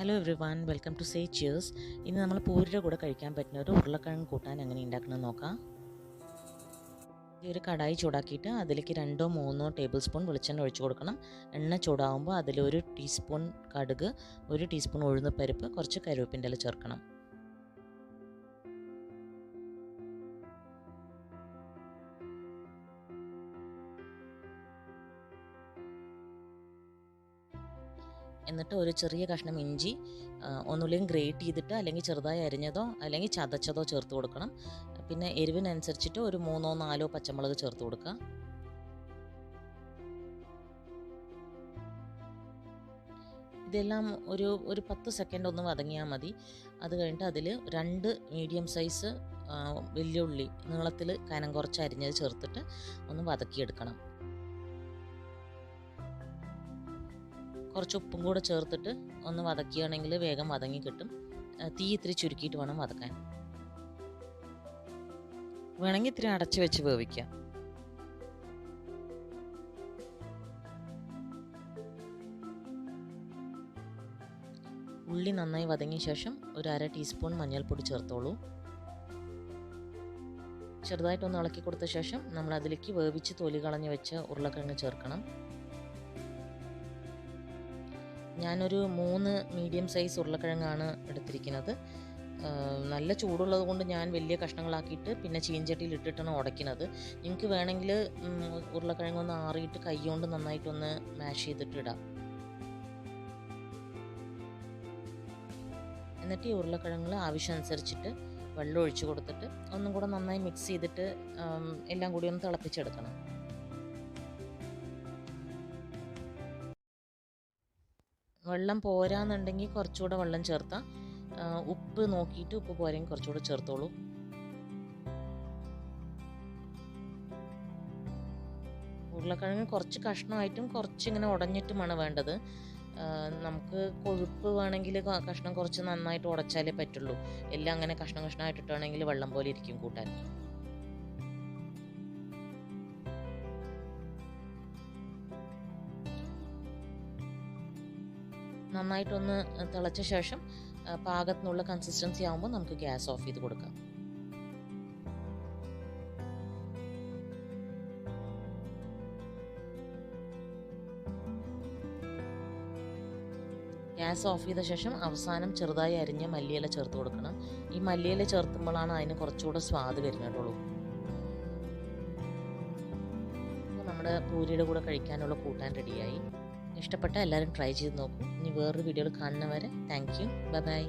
Hello everyone, welcome to say cheers. ഇന്ന് നമ്മൾ പൂരിയുടെ കൂടെ കഴിക്കാൻ പറ്റുന്ന ഒരു ഉരുളക്കിഴങ്ങ് കൂട്ടാൻ എങ്ങനെ ഉണ്ടാക്കണമെന്ന് നോക്കാം. ഈ ഒരു കടായി ചൂടാക്കിയിട്ട് അതിലേക്ക് 2-3 ടേബിൾ സ്പൂൺ വെളിച്ചെണ്ണ ഒഴിച്ചു കൊടുക്കണം. എണ്ണ ചൂടാകുമ്പോൾ അതിലൊരു ടീസ്പൂൺ കടുക്, 1 ടീസ്പൂൺ ഉഴുന്നുപരിപ്പ്, കുറച്ച് കറിവേപ്പിൻ്റെ ഇല ചേർക്കണം. എന്നിട്ട് ഒരു ചെറിയ കഷ്ണം ഇഞ്ചി ഒന്നുമില്ലെങ്കിൽ ഗ്രേറ്റ് ചെയ്തിട്ട് അല്ലെങ്കിൽ ചെറുതായി അരിഞ്ഞതോ അല്ലെങ്കിൽ ചതച്ചതോ ചേർത്ത് കൊടുക്കണം. പിന്നെ എരിവിനനുസരിച്ചിട്ട് ഒരു 3-4 പച്ചമുളക് ചേർത്ത് കൊടുക്കുക. ഇതെല്ലാം ഒരു 10 സെക്കൻഡ് ഒന്ന് വതങ്ങിയാൽ മതി. അത് കഴിഞ്ഞിട്ട് അതിൽ 2 മീഡിയം സൈസ് വലിയ ഉള്ളി നീളത്തിൽ കനം കുറച്ച് അരിഞ്ഞത് ചേർത്തിട്ട് ഒന്ന് വതക്കിയെടുക്കണം. കുറച്ച് ഉപ്പും കൂടെ ചേർത്തിട്ട് ഒന്ന് വതക്കുകയാണെങ്കിൽ വേഗം വതങ്ങി കിട്ടും. തീ ഇത്തിരി ചുരുക്കിയിട്ട് വേണം വതക്കാൻ. വേണമെങ്കിൽ ഇത്തിരി അടച്ചു വെച്ച് വേവിക്കാം. ഉള്ളി നന്നായി വതങ്ങിയ ശേഷം ഒരു 1/2 ടീസ്പൂൺ മഞ്ഞൾപ്പൊടി ചേർത്തോളൂ. ചെറുതായിട്ടൊന്ന് ഇളക്കി കൊടുത്ത ശേഷം നമ്മൾ അതിലേക്ക് വേവിച്ച് തൊലി കളഞ്ഞ് വെച്ച ഉരുളക്കിഴങ്ങ് ചേർക്കണം. ഞാനൊരു 3 മീഡിയം സൈസ് ഉരുളക്കിഴങ്ങാണ് എടുത്തിരിക്കുന്നത്. നല്ല ചൂടുള്ളത് കൊണ്ട് ഞാൻ വലിയ കഷ്ണങ്ങളാക്കിയിട്ട് പിന്നെ ചീഞ്ചട്ടിയിൽ ഇട്ടിട്ടാണ് ഉടയ്ക്കുന്നത്. നിങ്ങൾക്ക് വേണമെങ്കിൽ ഉരുളക്കിഴങ്ങൊന്ന് ആറിയിട്ട് കൈ കൊണ്ട് നന്നായിട്ടൊന്ന് മാഷ് ചെയ്തിട്ട് ഇടാം. എന്നിട്ട് ഈ ഉരുളക്കിഴങ്ങ് ആവശ്യമനുസരിച്ചിട്ട് വെള്ളം ഒഴിച്ച് കൊടുത്തിട്ട് ഒന്നും കൂടെ നന്നായി മിക്സ് ചെയ്തിട്ട് എല്ലാം കൂടി ഒന്ന് തിളപ്പിച്ചെടുക്കണം. വെള്ളം പോരാന്നുണ്ടെങ്കിൽ കുറച്ചുകൂടെ വെള്ളം ചേർത്താം. ഉപ്പ് നോക്കിയിട്ട് ഉപ്പ് പോരെങ്കിൽ കുറച്ചുകൂടെ ചേർത്തോളൂ. ഉരുളക്കിഴങ്ങ് കുറച്ച് കഷ്ണമായിട്ടും കുറച്ചിങ്ങനെ ഉടഞ്ഞിട്ടുമാണ് വേണ്ടത്. നമുക്ക് കൊഴുപ്പ് വേണമെങ്കിൽ കഷ്ണം കുറച്ച് നന്നായിട്ട് ഉടച്ചാലേ പറ്റുള്ളൂ. എല്ലാം അങ്ങനെ കഷ്ണമായിട്ടിട്ടാണെങ്കിൽ വെള്ളം പോലെ ഇരിക്കും കൂട്ടാൻ. നന്നായിട്ടൊന്ന് തിളച്ച ശേഷം പാകത്തിനുള്ള കൺസിസ്റ്റൻസി ആകുമ്പോൾ നമുക്ക് ഗ്യാസ് ഓഫ് ചെയ്ത് കൊടുക്കാം. ഗ്യാസ് ഓഫ് ചെയ്ത ശേഷം അവസാനം ചെറുതായി അരിഞ്ഞ മല്ലിയില ചേർത്ത് കൊടുക്കണം. ഈ മല്ലിയില ചേർത്തുമ്പോഴാണ് അതിന് കുറച്ചുകൂടെ സ്വാദ് വരുന്നുള്ളൂ. നമ്മുടെ പൂരിയുടെ കൂടെ കഴിക്കാനുള്ള കൂട്ടാൻ റെഡിയായി. ഇഷ്ടപ്പെട്ട എല്ലാവരും ട്രൈ ചെയ്ത് നോക്കൂ. ഇനി വേറൊരു വീഡിയോയിൽ കാണുന്നവരെ താങ്ക് യു. Bye bye.